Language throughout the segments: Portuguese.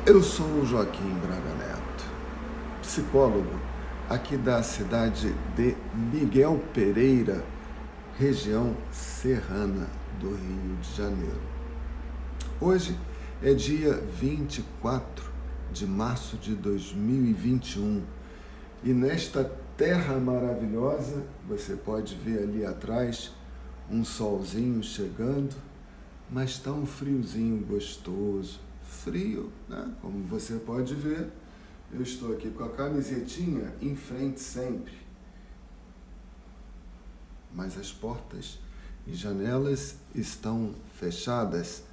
Eu sou o Joaquim Braga Neto, psicólogo aqui da cidade de Miguel Pereira, região serrana do Rio de Janeiro. Hoje é dia 24 de março de 2021 e nesta terra maravilhosa você pode ver ali atrás um solzinho chegando, mas está um friozinho gostoso. Frio, né? Como você pode ver, eu estou aqui com a camisetinha em frente sempre. Mas as portas e janelas estão fechadas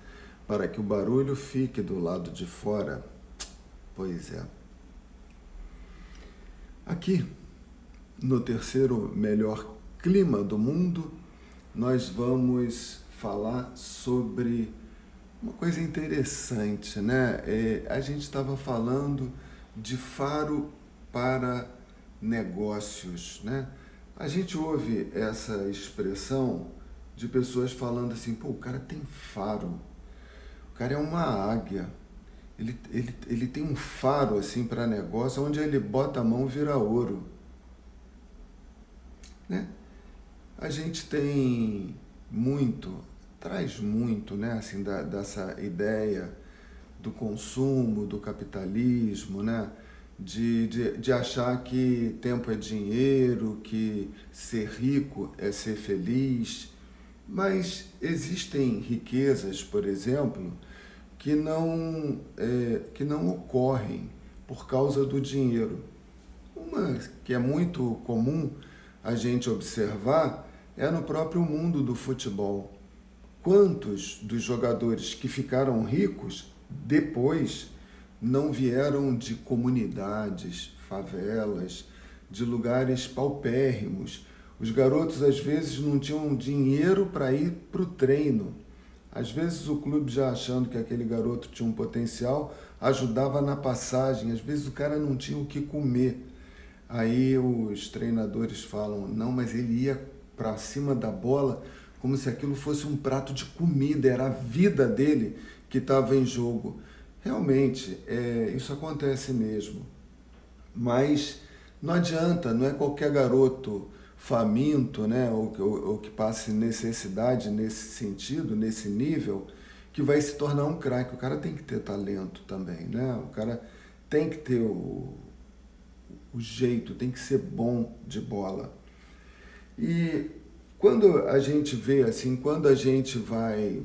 para que o barulho fique do lado de fora. Pois é. Aqui, no terceiro melhor clima do mundo, nós vamos falar sobre uma coisa interessante, né? A gente estava falando de faro para negócios, né? A gente ouve essa expressão de pessoas falando assim, pô, o cara tem faro, o cara é uma águia, ele tem um faro assim para negócio, onde ele bota a mão vira ouro, né? A gente tem traz muito, né, assim, dessa ideia do consumo, do capitalismo, né, de achar que tempo é dinheiro, que ser rico é ser feliz, mas existem riquezas, por exemplo, que não ocorrem por causa do dinheiro. Uma que é muito comum a gente observar é no próprio mundo do futebol. Quantos dos jogadores que ficaram ricos depois não vieram de comunidades, favelas, de lugares paupérrimos? Os garotos às vezes não tinham dinheiro para ir para o treino. Às vezes o clube, já achando que aquele garoto tinha um potencial, ajudava na passagem. Às vezes o cara não tinha o que comer. Aí os treinadores falam, não, mas ele ia para cima da bola como se aquilo fosse um prato de comida, era a vida dele que estava em jogo. Realmente, isso acontece mesmo. Mas não adianta, não é qualquer garoto faminto, né, ou que passe necessidade nesse sentido, nesse nível, que vai se tornar um craque. O cara tem que ter talento também, né? O cara tem que ter o jeito, tem que ser bom de bola. E quando a gente vê assim, quando a gente vai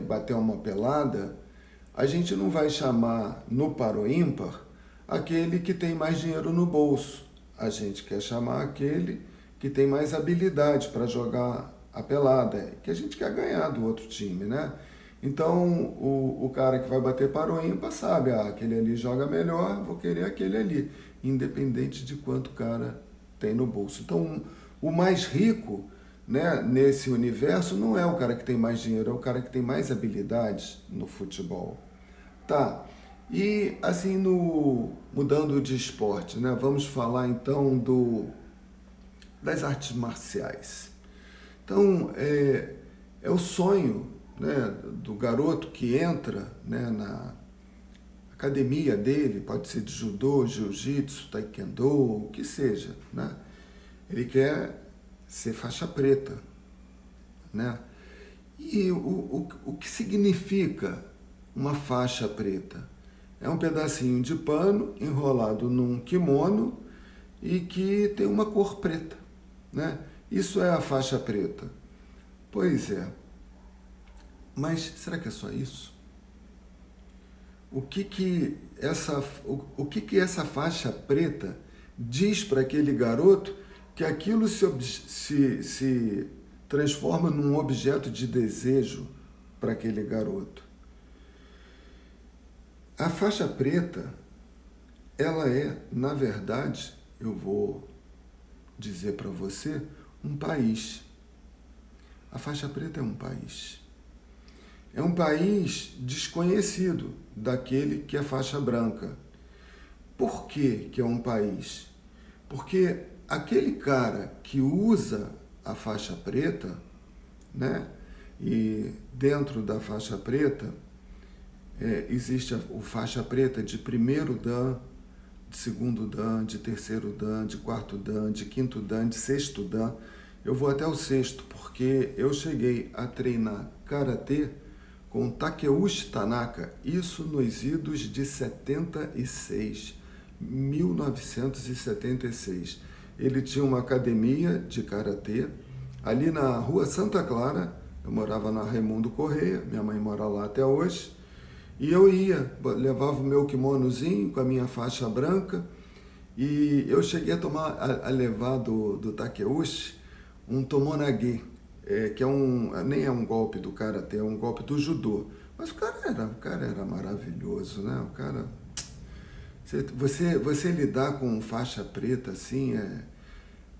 bater uma pelada, a gente não vai chamar no par ou ímpar aquele que tem mais dinheiro no bolso. A gente quer chamar aquele que tem mais habilidade para jogar a pelada, que a gente quer ganhar do outro time, né? Então, o cara que vai bater par ou ímpar sabe, aquele ali joga melhor, vou querer aquele ali, independente de quanto o cara tem no bolso. Então, o mais rico, né, nesse universo não é o cara que tem mais dinheiro, é o cara que tem mais habilidades no futebol. Tá, e assim, mudando de esporte, né, vamos falar então das artes marciais. Então, é o sonho, né, do garoto que entra, né, na academia dele, pode ser de judô, jiu-jitsu, taekwondo, o que seja, né? Ele quer ser faixa preta, né? E o que significa uma faixa preta? É um pedacinho de pano enrolado num kimono e que tem uma cor preta, né? Isso é a faixa preta. Pois é. Mas será que é só isso? O que essa faixa preta diz para aquele garoto que aquilo se transforma num objeto de desejo para aquele garoto? A faixa preta, ela é, na verdade, eu vou dizer para você, um país. A faixa preta é um país. É um país desconhecido daquele que é faixa branca. Por que é um país? Porque aquele cara que usa a faixa preta, né, e dentro da faixa preta, existe o faixa preta de primeiro Dan, de segundo Dan, de terceiro Dan, de quarto Dan, de quinto Dan, de sexto Dan. Eu vou até o sexto, porque eu cheguei a treinar karatê com Takeuchi Tanaka, isso nos idos de 76, 1976. Ele tinha uma academia de karatê ali na rua Santa Clara. Eu morava na Raimundo Correia, minha mãe mora lá até hoje. E eu ia, levava o meu kimonozinho com a minha faixa branca. E eu cheguei a levar do Takeuchi um tomonage, que nem é um golpe do karatê, é um golpe do judô. Mas o cara era maravilhoso, né? O cara... Você lidar com faixa preta assim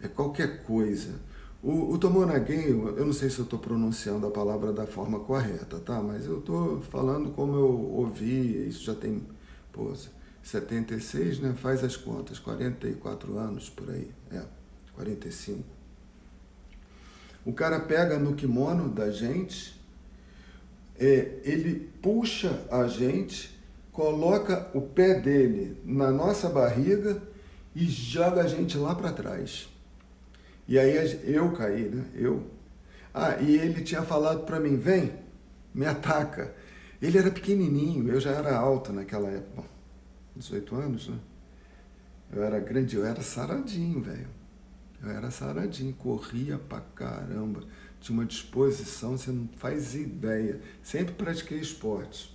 é qualquer coisa. O tomonage, eu não sei se eu estou pronunciando a palavra da forma correta, tá? Mas eu estou falando como eu ouvi, isso já tem, 76, né? Faz as contas, 44 anos por aí, 45. O cara pega no kimono da gente, ele puxa a gente, coloca o pé dele na nossa barriga e joga a gente lá para trás. E aí eu caí, né? E ele tinha falado para mim, vem, me ataca. Ele era pequenininho, eu já era alto naquela época. Bom, 18 anos, né? Eu era grande, eu era saradinho, velho. Eu era saradinho, corria pra caramba. Tinha uma disposição, você não faz ideia. Sempre pratiquei esporte.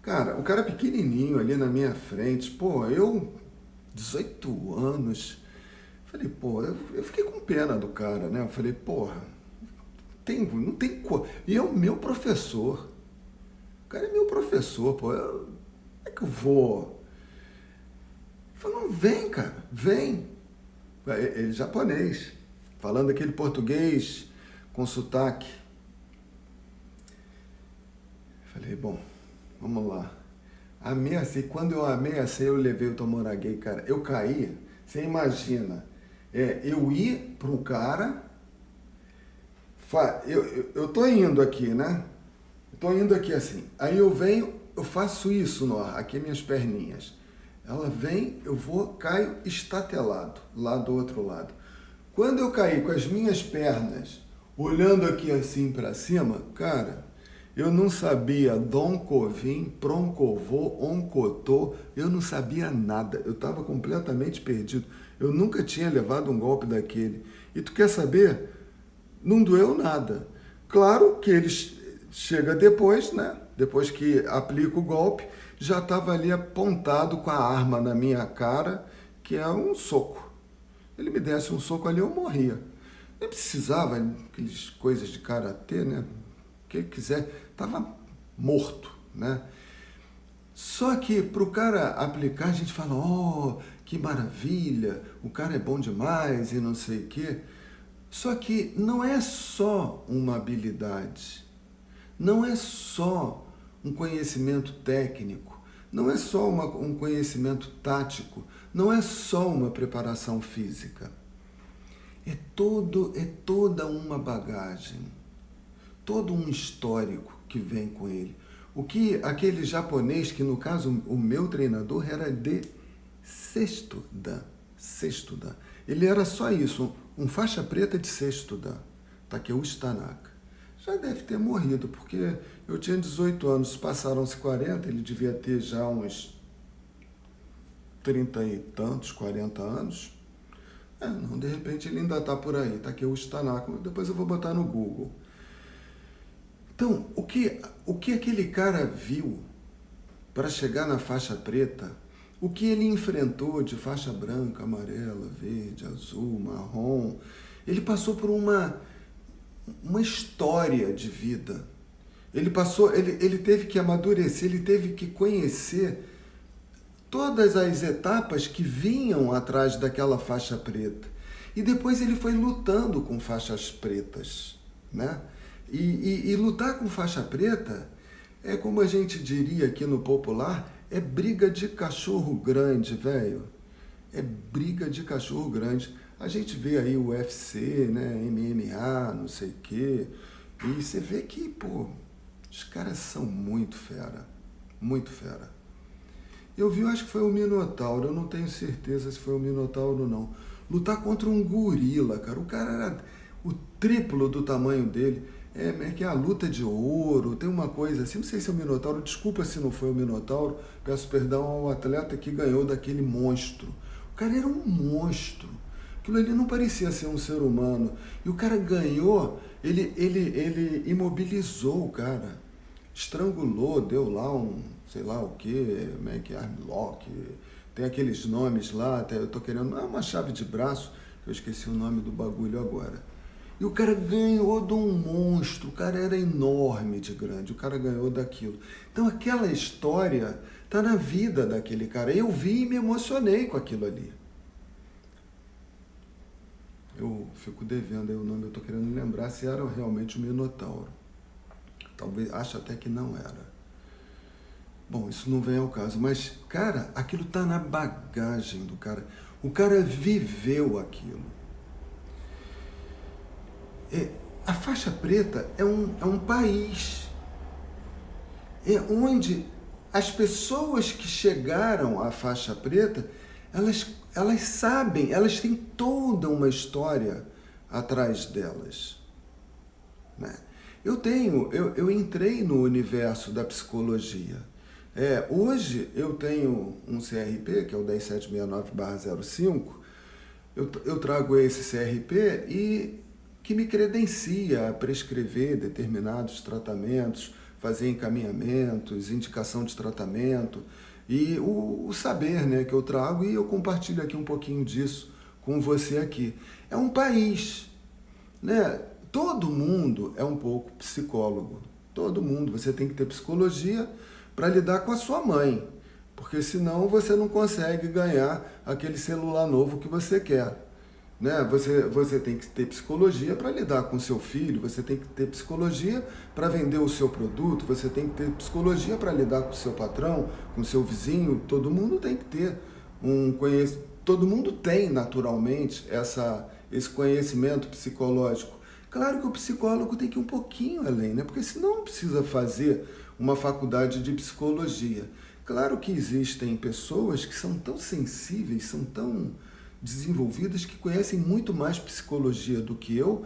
Cara, o cara pequenininho ali na minha frente, eu, 18 anos... Falei, eu fiquei com pena do cara, né? Eu falei, não tem cor. E é o meu professor. O cara é meu professor, como é que eu vou? Ele falou, não, vem, cara, vem. Ele japonês, falando aquele português com sotaque. Falei, bom, vamos lá. Ameacei, quando eu ameacei, eu levei o tomonage, cara. Eu caí, você imagina... eu ia pro cara, eu tô indo aqui, né? Eu tô indo aqui assim. Aí eu venho, eu faço isso, aqui minhas perninhas. Ela vem, caio estatelado, lá do outro lado. Quando eu caí com as minhas pernas, olhando aqui assim para cima, cara, eu não sabia Dom Covim, Proncovô, Oncotô, eu não sabia nada. Eu estava completamente perdido. Eu nunca tinha levado um golpe daquele. E tu quer saber? Não doeu nada. Claro que ele chega depois, né? Depois que aplica o golpe, já estava ali apontado com a arma na minha cara, que é um soco. Ele me desse um soco ali, eu morria. Nem precisava aquelas coisas de karatê, né? O que ele quiser, estava morto, né? Só que para o cara aplicar, a gente fala, que maravilha, o cara é bom demais e não sei o quê. Só que não é só uma habilidade, não é só um conhecimento técnico, não é só um conhecimento tático, não é só uma preparação física. É toda uma bagagem, todo um histórico que vem com ele. O que aquele japonês, que no caso o meu treinador era de sexto dan. Ele era só isso, um faixa preta de sexto dan, Takeuchi Tanaka. Já deve ter morrido, porque eu tinha 18 anos, passaram-se 40, ele devia ter já uns 30 e tantos, 40 anos. Não, de repente ele ainda está por aí, Takeuchi Tanaka, depois eu vou botar no Google. Então, o que aquele cara viu para chegar na faixa preta, o que ele enfrentou de faixa branca, amarela, verde, azul, marrom, ele passou por uma história de vida. Ele teve que amadurecer, ele teve que conhecer todas as etapas que vinham atrás daquela faixa preta. E depois ele foi lutando com faixas pretas, né? E lutar com faixa preta é, como a gente diria aqui no popular, é briga de cachorro grande, velho. É briga de cachorro grande. A gente vê aí o UFC, né, MMA, não sei o quê, e você vê que, Os caras são muito fera, muito fera. Eu vi, eu acho que foi o Minotauro, eu não tenho certeza se foi o Minotauro ou não. Lutar contra um gorila, cara. O cara era o triplo do tamanho dele. É que é a luta de ouro, tem uma coisa assim, não sei se é o Minotauro, desculpa se não foi o Minotauro, peço perdão ao atleta que ganhou daquele monstro. O cara era um monstro. Aquilo ali não parecia ser um ser humano. E o cara ganhou, ele imobilizou o cara. Estrangulou, deu lá um, sei lá o que, armlock, tem aqueles nomes lá, até eu tô querendo, é uma chave de braço, que eu esqueci o nome do bagulho agora. E o cara ganhou de um monstro, o cara era enorme de grande, o cara ganhou daquilo. Então aquela história tá na vida daquele cara. Eu vi e me emocionei com aquilo ali. Eu fico devendo aí o nome, eu tô querendo lembrar se era realmente o Minotauro. Talvez, acho até que não era. Bom, isso não vem ao caso, mas, cara, aquilo tá na bagagem do cara. O cara viveu aquilo. A faixa preta é um país onde as pessoas que chegaram à faixa preta, elas sabem, elas têm toda uma história atrás delas, né? Eu entrei no universo da psicologia. Hoje eu tenho um CRP, que é o 10769/05, eu trago esse CRP e que me credencia a prescrever determinados tratamentos, fazer encaminhamentos, indicação de tratamento e o saber, né, que eu trago, e eu compartilho aqui um pouquinho disso com você aqui. É um país, né? Todo mundo é um pouco psicólogo, todo mundo. Você tem que ter psicologia para lidar com a sua mãe, porque senão você não consegue ganhar aquele celular novo que você quer, né? Você tem que ter psicologia para lidar com o seu filho, você tem que ter psicologia para vender o seu produto, você tem que ter psicologia para lidar com o seu patrão, com o seu vizinho. Todo mundo tem que ter todo mundo tem naturalmente esse conhecimento psicológico. Claro que o psicólogo tem que ir um pouquinho além, né? Porque senão não precisa fazer uma faculdade de psicologia. Claro que existem pessoas que são tão sensíveis, são tão desenvolvidas, que conhecem muito mais psicologia do que eu,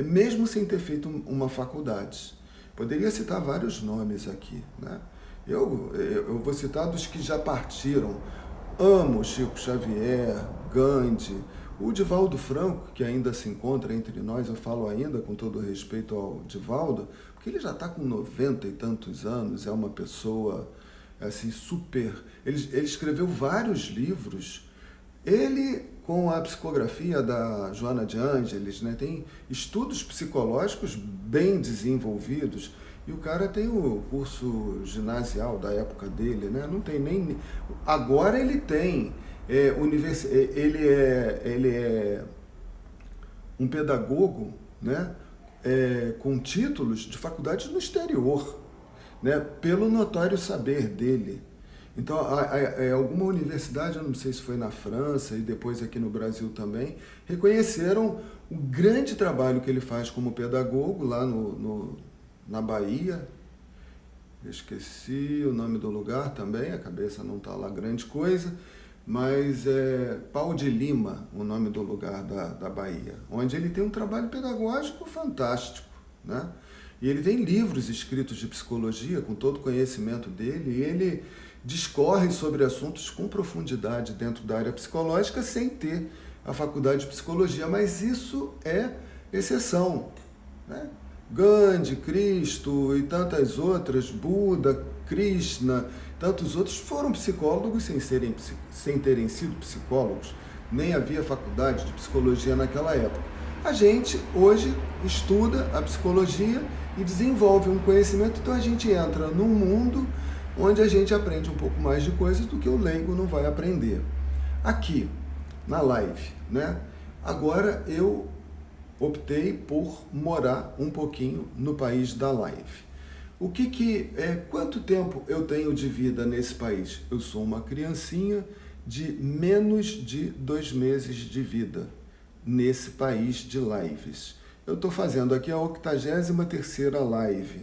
mesmo sem ter feito uma faculdade. Poderia citar vários nomes aqui, né? Eu vou citar dos que já partiram. Amo Chico Xavier, Gandhi, o Divaldo Franco, que ainda se encontra entre nós. Eu falo ainda com todo respeito ao Divaldo, porque ele já está com 90 e tantos anos, é uma pessoa assim super... Ele escreveu vários livros. Ele, com a psicografia da Joana de Ângeles, né, tem estudos psicológicos bem desenvolvidos, e o cara tem o curso ginasial da época dele, né? Não tem nem... Agora ele tem... Ele é um pedagogo, né, com títulos de faculdade no exterior, né, pelo notório saber dele. Então, alguma universidade, eu não sei se foi na França e depois aqui no Brasil também, reconheceram o grande trabalho que ele faz como pedagogo lá na Bahia. Eu esqueci o nome do lugar também, a cabeça não está lá grande coisa, mas é Pau de Lima, o nome do lugar da Bahia, onde ele tem um trabalho pedagógico fantástico, né? E ele tem livros escritos de psicologia, com todo o conhecimento dele, e ele discorre sobre assuntos com profundidade dentro da área psicológica sem ter a faculdade de psicologia, mas isso é exceção, né? Gandhi, Cristo e tantas outras, Buda, Krishna, tantos outros foram psicólogos sem terem sido psicólogos, nem havia faculdade de psicologia naquela época. A gente hoje estuda a psicologia e desenvolve um conhecimento, então a gente entra num mundo onde a gente aprende um pouco mais de coisas do que o leigo não vai aprender. Aqui, na live, né? Agora eu optei por morar um pouquinho no país da live. Quanto tempo eu tenho de vida nesse país? Eu sou uma criancinha de menos de 2 meses de vida nesse país de lives. eu estou fazendo aqui a 83ª live,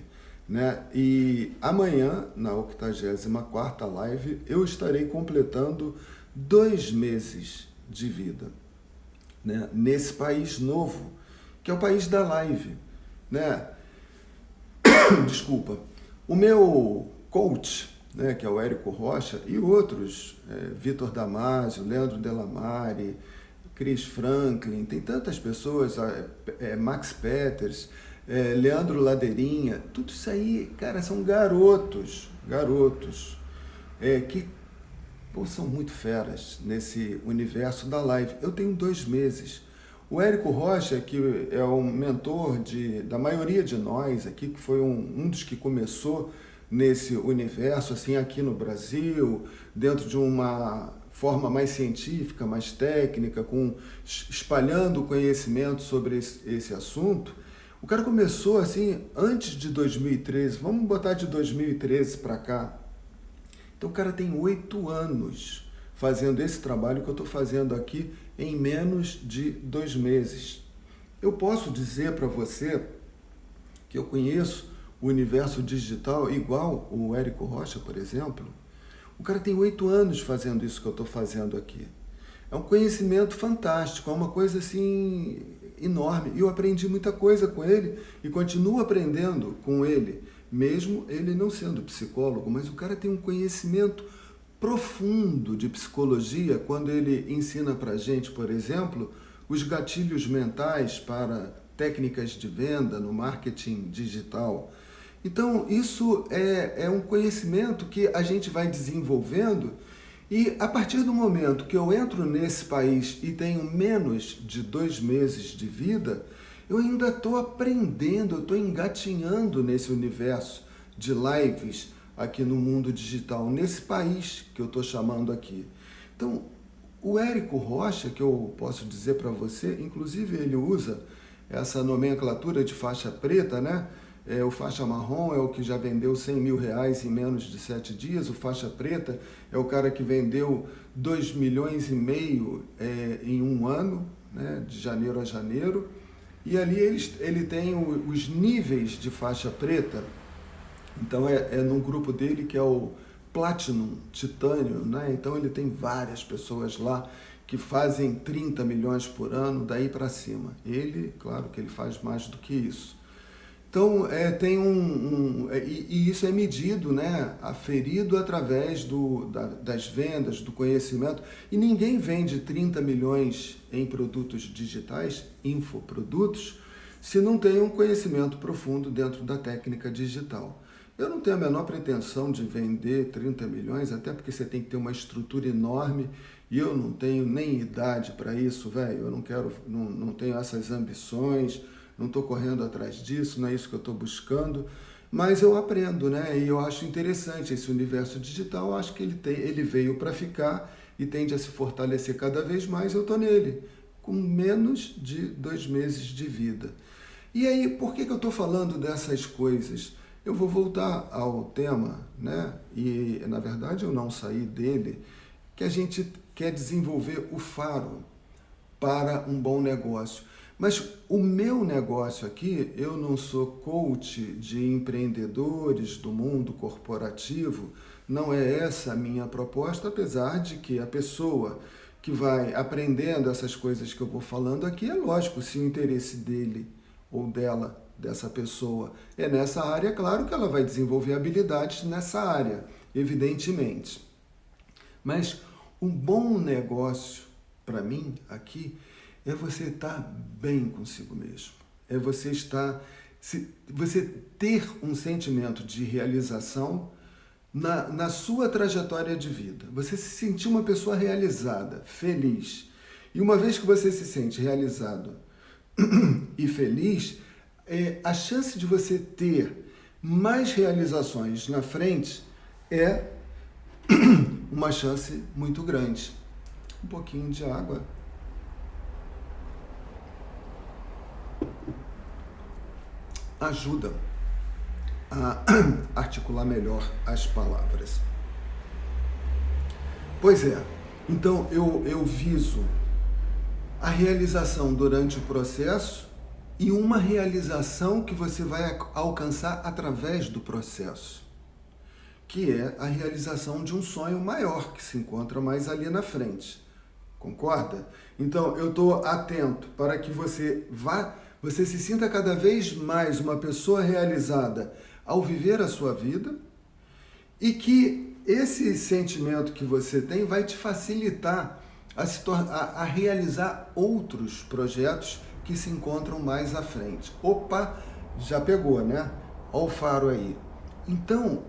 né? E amanhã, na 84ª live, eu estarei completando 2 meses de vida, né? Nesse país novo, que é o país da live, né? Desculpa. O meu coach, né, que é o Érico Rocha, e outros, Vitor Damasio, Leandro Delamare, Chris Franklin, tem tantas pessoas, Max Peters, Leandro Ladeirinha, tudo isso aí, cara, são garotos, que são muito feras nesse universo da live. Eu tenho 2 meses. O Érico Rocha, que é um mentor da maioria de nós aqui, que foi um dos que começou nesse universo, assim, aqui no Brasil, dentro de uma forma mais científica, mais técnica, espalhando conhecimento sobre esse assunto. O cara começou assim antes de 2013, vamos botar de 2013 para cá. Então o cara tem 8 anos fazendo esse trabalho que eu estou fazendo aqui em menos de 2 meses. Eu posso dizer para você que eu conheço o universo digital igual o Érico Rocha, por exemplo. O cara tem 8 anos fazendo isso que eu estou fazendo aqui. É um conhecimento fantástico, é uma coisa assim enorme. E eu aprendi muita coisa com ele e continuo aprendendo com ele, mesmo ele não sendo psicólogo, mas o cara tem um conhecimento profundo de psicologia quando ele ensina pra gente, por exemplo, os gatilhos mentais para técnicas de venda no marketing digital. Então, isso é um conhecimento que a gente vai desenvolvendo e a partir do momento que eu entro nesse país e tenho menos de 2 meses de vida, eu ainda estou aprendendo, eu estou engatinhando nesse universo de lives aqui no mundo digital, nesse país que eu estou chamando aqui. Então, o Érico Rocha, que eu posso dizer para você, inclusive ele usa essa nomenclatura de faixa preta, né? O faixa marrom é o que já vendeu R$100 mil em menos de 7 dias. O faixa preta é o cara que vendeu 2,5 milhões em um ano, né? De janeiro a janeiro. E ali ele tem os níveis de faixa preta. Então é num grupo dele que é o Platinum, Titânio, né? Então ele tem várias pessoas lá que fazem 30 milhões por ano, daí para cima. Ele, claro que ele faz mais do que isso. Então, tem e isso é medido, né, aferido através das vendas, do conhecimento. E ninguém vende 30 milhões em produtos digitais, infoprodutos, se não tem um conhecimento profundo dentro da técnica digital. Eu não tenho a menor pretensão de vender 30 milhões, até porque você tem que ter uma estrutura enorme e eu não tenho nem idade para isso, velho. Eu não tenho essas ambições. Não estou correndo atrás disso, não é isso que eu estou buscando, mas eu aprendo, né? E eu acho interessante esse universo digital, eu acho que ele veio para ficar e tende a se fortalecer cada vez mais, eu estou nele, com menos de 2 meses de vida. E aí, por que eu estou falando dessas coisas? Eu vou voltar ao tema, né? E, na verdade, eu não saí dele, que a gente quer desenvolver o faro para um bom negócio. Mas o meu negócio aqui, eu não sou coach de empreendedores do mundo corporativo, não é essa a minha proposta, apesar de que a pessoa que vai aprendendo essas coisas que eu vou falando aqui, é lógico, se o interesse dele ou dela, dessa pessoa, é nessa área, é claro que ela vai desenvolver habilidades nessa área, evidentemente. Mas um bom negócio, para mim, aqui, é você estar bem consigo mesmo. É você você ter um sentimento de realização na sua trajetória de vida. Você se sentir uma pessoa realizada, feliz. E uma vez que você se sente realizado e feliz, a chance de você ter mais realizações na frente é uma chance muito grande. Um pouquinho de água. Ajuda a articular melhor as palavras. Pois é, então eu viso a realização durante o processo e uma realização que você vai alcançar através do processo, que é a realização de um sonho maior que se encontra mais ali na frente. Concorda? Então, eu estou atento para que você se sinta cada vez mais uma pessoa realizada ao viver a sua vida e que esse sentimento que você tem vai te facilitar a realizar outros projetos que se encontram mais à frente. Opa, já pegou, né? Olha o faro aí. Então,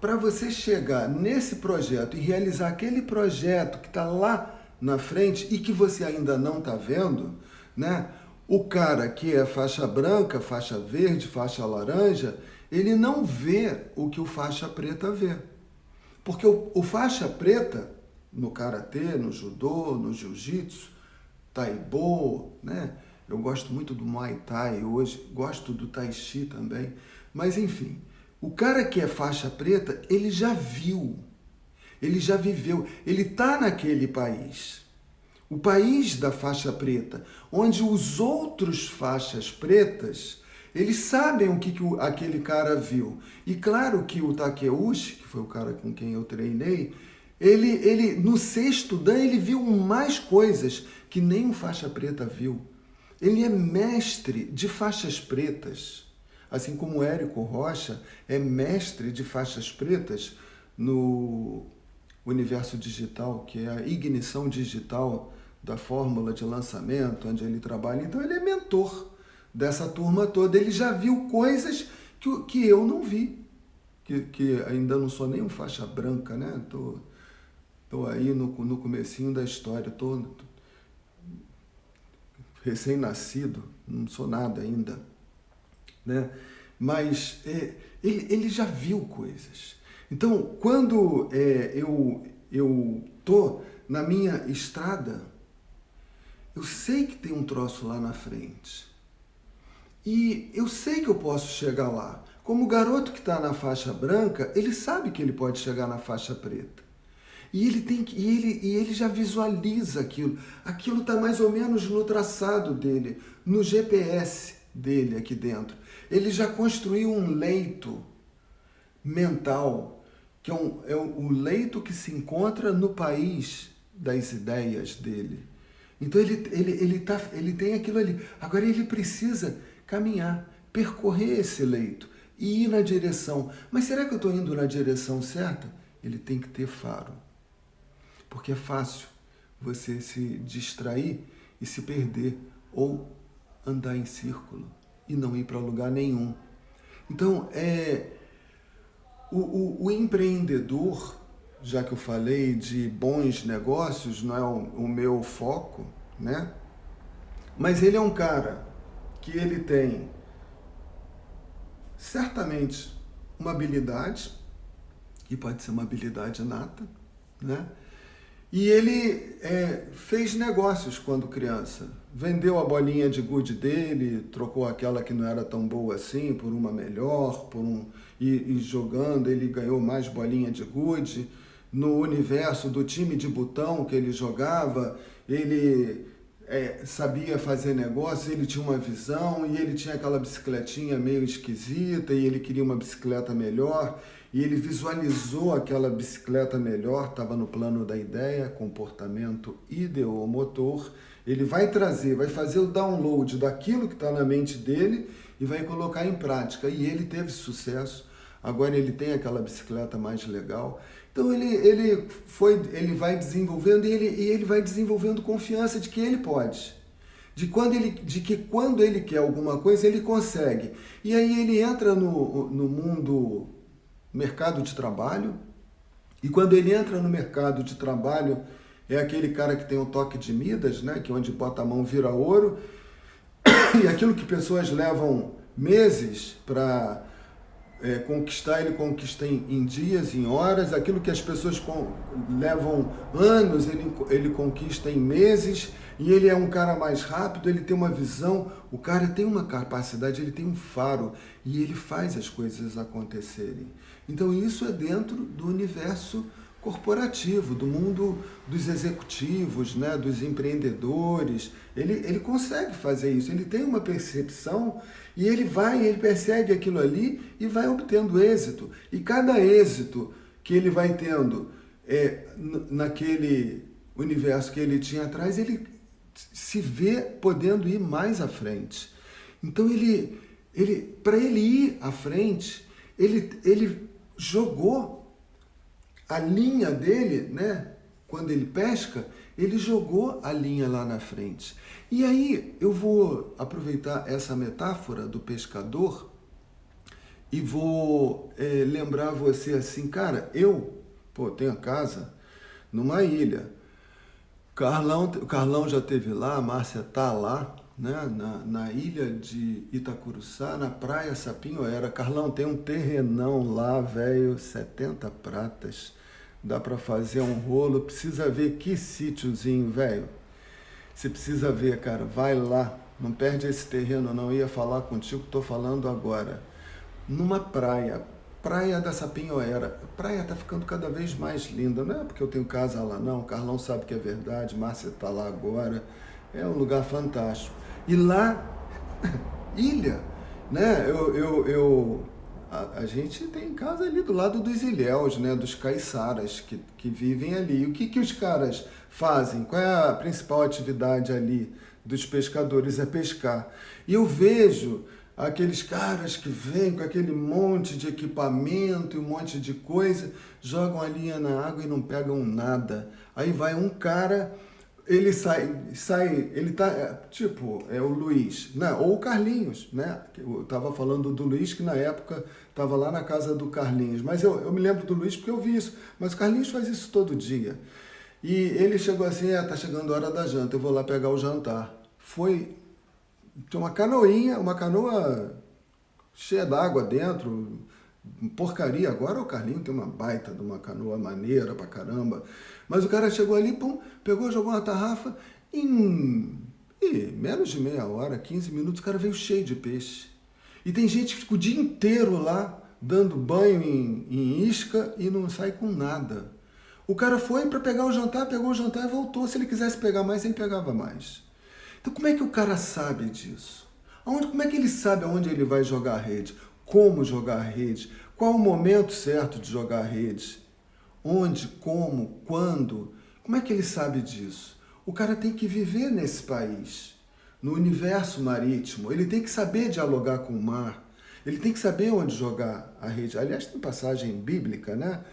para você chegar nesse projeto e realizar aquele projeto que está lá na frente e que você ainda não está vendo, né? O cara que é faixa branca, faixa verde, faixa laranja, ele não vê o que o faixa preta vê. Porque o faixa preta, no karatê, no judô, no jiu-jitsu, taibo, né? Eu gosto muito do Muay Thai hoje, gosto do Tai Chi também, mas enfim, o cara que é faixa preta, ele já viu, ele já viveu, ele está naquele país. O país da faixa preta, onde os outros faixas pretas, eles sabem o que aquele cara viu. E claro que o Takeuchi, que foi o cara com quem eu treinei, ele no sexto dan, ele viu mais coisas que nem um faixa preta viu. Ele é mestre de faixas pretas. Assim como o Érico Rocha é mestre de faixas pretas no universo digital, que é a ignição digital da fórmula de lançamento, onde ele trabalha. Então ele é mentor dessa turma toda. Ele já viu coisas que eu não vi, que ainda não sou nem um faixa branca, né? Tô aí no comecinho da história, tô recém-nascido, não sou nada ainda, né? Mas ele já viu coisas. Então, quando eu tô na minha estrada, eu sei que tem um troço lá na frente. E eu sei que eu posso chegar lá. Como o garoto que está na faixa branca, ele sabe que ele pode chegar na faixa preta. E ele já visualiza aquilo. Aquilo está mais ou menos no traçado dele, no GPS dele aqui dentro. Ele já construiu um leito mental, que é o leito que se encontra no país das ideias dele. Então ele tem aquilo ali. Agora ele precisa caminhar, percorrer esse leito e ir na direção. Mas será que eu estou indo na direção certa? Ele tem que ter faro. Porque é fácil você se distrair e se perder, ou andar em círculo e não ir para lugar nenhum. Então, o empreendedor, já que eu falei de bons negócios, não é o meu foco, né? Mas ele é um cara que ele tem certamente uma habilidade, que pode ser uma habilidade inata, né? E ele fez negócios quando criança. Vendeu a bolinha de gude dele, trocou aquela que não era tão boa assim por uma melhor, e jogando ele ganhou mais bolinha de gude. No universo do time de botão que ele jogava, ele sabia fazer negócio, ele tinha uma visão, e ele tinha aquela bicicletinha meio esquisita, e ele queria uma bicicleta melhor, e ele visualizou aquela bicicleta melhor, estava no plano da ideia, comportamento ideomotor. Ele vai fazer o download daquilo que está na mente dele e vai colocar em prática. E ele teve sucesso, agora ele tem aquela bicicleta mais legal. Então ele vai desenvolvendo e ele vai desenvolvendo confiança de que ele pode. De que quando ele quer alguma coisa, ele consegue. E aí ele entra no mundo mercado de trabalho, e quando ele entra no mercado de trabalho, é aquele cara que tem o toque de Midas, né? Que onde bota a mão vira ouro, e aquilo que pessoas levam meses para conquistar, ele conquista em dias, em horas. Aquilo que as pessoas levam anos, ele conquista em meses. E ele é um cara mais rápido, ele tem uma visão, o cara tem uma capacidade, ele tem um faro, e ele faz as coisas acontecerem. Então isso é dentro do universo corporativo, do mundo dos executivos, né, dos empreendedores. Ele consegue fazer isso, ele tem uma percepção e ele persegue aquilo ali e vai obtendo êxito. E cada êxito que ele vai tendo naquele universo que ele tinha atrás, ele se vê podendo ir mais à frente. Então para ele ir à frente, ele jogou a linha dele, né? Quando ele pesca, ele jogou a linha lá na frente. E aí eu vou aproveitar essa metáfora do pescador e vou lembrar você assim, cara, tenho a casa numa ilha. O Carlão já esteve lá, a Márcia tá lá, né, na ilha de Itacuruçá, na praia Sapinhoera. Carlão, tem um terrenão lá, velho, 70 pratas. Dá para fazer um rolo, precisa ver que sítiozinho, velho. Você precisa ver, cara, vai lá. Não perde esse terreno não, eu ia falar contigo, tô falando agora. Numa praia da Sapinhoera. A praia tá ficando cada vez mais linda, não é porque eu tenho casa lá não, o Carlão sabe que é verdade, Márcia tá lá agora. É um lugar fantástico. E lá, ilha, né? A gente tem casa ali do lado dos ilhéus, né? Dos caiçaras que vivem ali. E o que os caras fazem? Qual é a principal atividade ali dos pescadores? É pescar. E eu vejo aqueles caras que vêm com aquele monte de equipamento e um monte de coisa, jogam a linha na água e não pegam nada. Aí vai um cara, ele sai, ele tá, é o Luiz, né? Ou o Carlinhos, né? Eu tava falando do Luiz, que na época estava lá na casa do Carlinhos, mas eu me lembro do Luiz porque eu vi isso, mas o Carlinhos faz isso todo dia. E ele chegou assim, tá chegando a hora da janta, eu vou lá pegar o jantar. Tinha uma canoa cheia d'água dentro, porcaria. Agora o Carlinho tem uma baita de uma canoa maneira pra caramba. Mas o cara chegou ali, pum, pegou, jogou uma tarrafa, em menos de meia hora, 15 minutos, o cara veio cheio de peixe. E tem gente que fica o dia inteiro lá, dando banho em isca e não sai com nada. O cara foi para pegar o jantar, pegou o jantar e voltou. Se ele quisesse pegar mais, ele pegava mais. Então como é que o cara sabe disso? Como é que ele sabe aonde ele vai jogar a rede? Como jogar a rede? Qual o momento certo de jogar a rede? Onde, como, quando? Como é que ele sabe disso? O cara tem que viver nesse país, no universo marítimo. Ele tem que saber dialogar com o mar. Ele tem que saber onde jogar a rede. Aliás, tem passagem bíblica, né?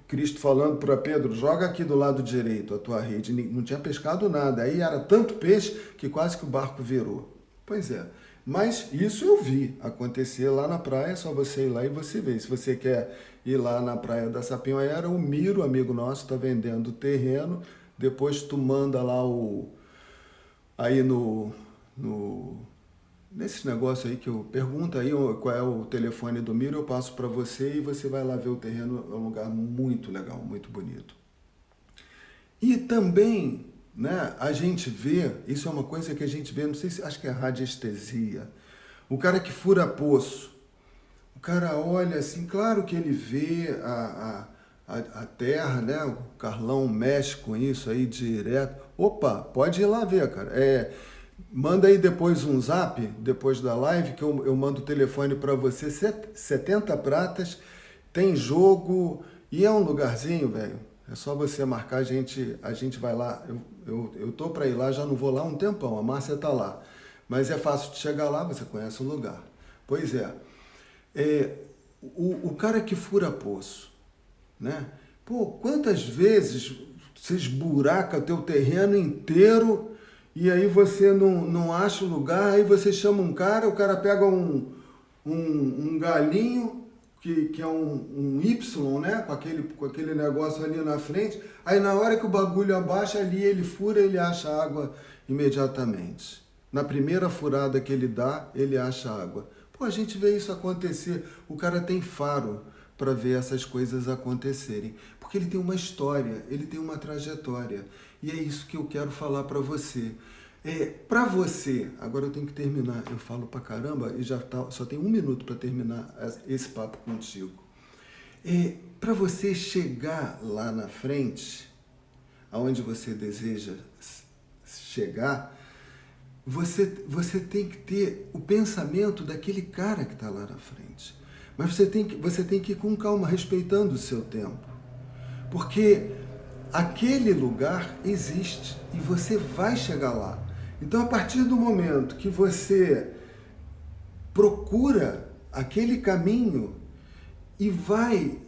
Cristo falando para Pedro, joga aqui do lado direito a tua rede. Não tinha pescado nada. Aí era tanto peixe que quase que o barco virou. Pois é. Mas isso eu vi acontecer lá na praia, é só você ir lá e você ver. Se você quer ir lá na praia da Sapinhoera, o Miro, amigo nosso, está vendendo terreno. Depois tu manda lá aí nesse negócio aí que eu pergunta aí qual é o telefone do Miro, eu passo para você e você vai lá ver o terreno, é um lugar muito legal, muito bonito. E também, né, a gente vê, isso é uma coisa que a gente vê, não sei se, acho que é radiestesia, o cara que fura poço, o cara olha assim, claro que ele vê a terra, né, o Carlão mexe com isso aí direto, opa, pode ir lá ver, cara, manda aí depois um zap, depois da live, que eu mando o telefone para você, 70 pratas, tem jogo, e é um lugarzinho, velho, é só você marcar, a gente vai lá, eu tô para ir lá, já não vou lá há um tempão, a Márcia tá lá, mas é fácil de chegar lá, você conhece o lugar. Pois o cara que fura poço, né? Pô, quantas vezes você esburaca teu terreno inteiro e aí você não acha o lugar, aí você chama um cara, o cara pega um galinho, que é um Y, né? Com aquele negócio ali na frente, aí na hora que o bagulho abaixa ali, ele fura, ele acha água imediatamente. Na primeira furada que ele dá, ele acha água. Pô, a gente vê isso acontecer, o cara tem faro para ver essas coisas acontecerem, porque ele tem uma história, ele tem uma trajetória, e é isso que eu quero falar para você. Para você, agora eu tenho que terminar, eu falo pra caramba e só tem 1 minuto para terminar esse papo contigo. Para você chegar lá na frente, aonde você deseja chegar, você tem que ter o pensamento daquele cara que está lá na frente. Mas você tem que ir com calma, respeitando o seu tempo. Porque aquele lugar existe e você vai chegar lá. Então, a partir do momento que você procura aquele caminho e vai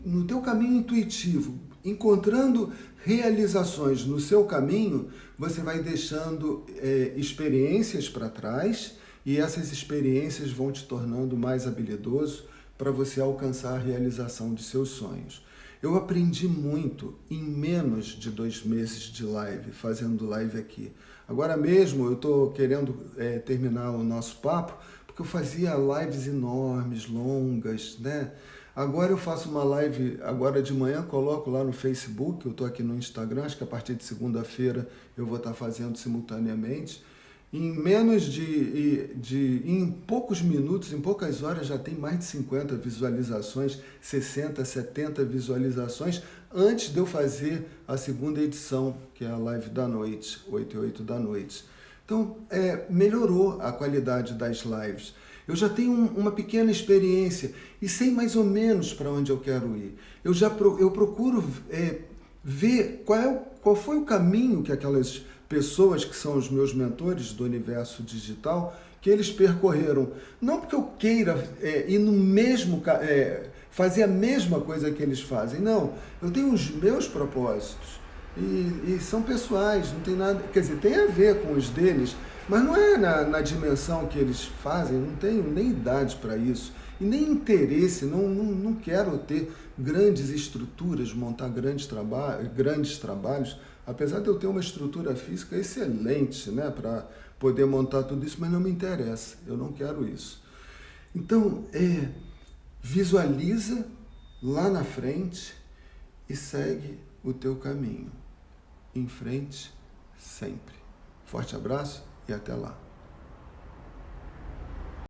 no teu caminho intuitivo, encontrando realizações no seu caminho, você vai deixando experiências para trás e essas experiências vão te tornando mais habilidoso para você alcançar a realização de seus sonhos. Eu aprendi muito em menos de 2 meses de live, fazendo live aqui. Agora mesmo eu estou querendo terminar o nosso papo, porque eu fazia lives enormes, longas, né? Agora eu faço uma live, agora de manhã, coloco lá no Facebook, eu estou aqui no Instagram, acho que a partir de segunda-feira eu vou estar fazendo simultaneamente. Em poucos minutos, em poucas horas, já tem mais de 50 visualizações, 60, 70 visualizações, antes de eu fazer a segunda edição, que é a live da noite, 8 e 8 da noite. Então, melhorou a qualidade das lives. Eu já tenho uma pequena experiência e sei mais ou menos para onde eu quero ir. Eu procuro ver qual foi o caminho que aquelas pessoas que são os meus mentores do universo digital, que eles percorreram. Não porque eu queira ir no mesmo fazer a mesma coisa que eles fazem, não. Eu tenho os meus propósitos e são pessoais, não tem nada, quer dizer, tem a ver com os deles, mas não é na dimensão que eles fazem, não tenho nem idade para isso, e nem interesse, não quero ter grandes estruturas, montar grandes trabalhos, apesar de eu ter uma estrutura física excelente, né, para poder montar tudo isso, mas não me interessa, eu não quero isso. Então, visualiza lá na frente e segue o teu caminho. Em frente, sempre. Forte abraço e até lá.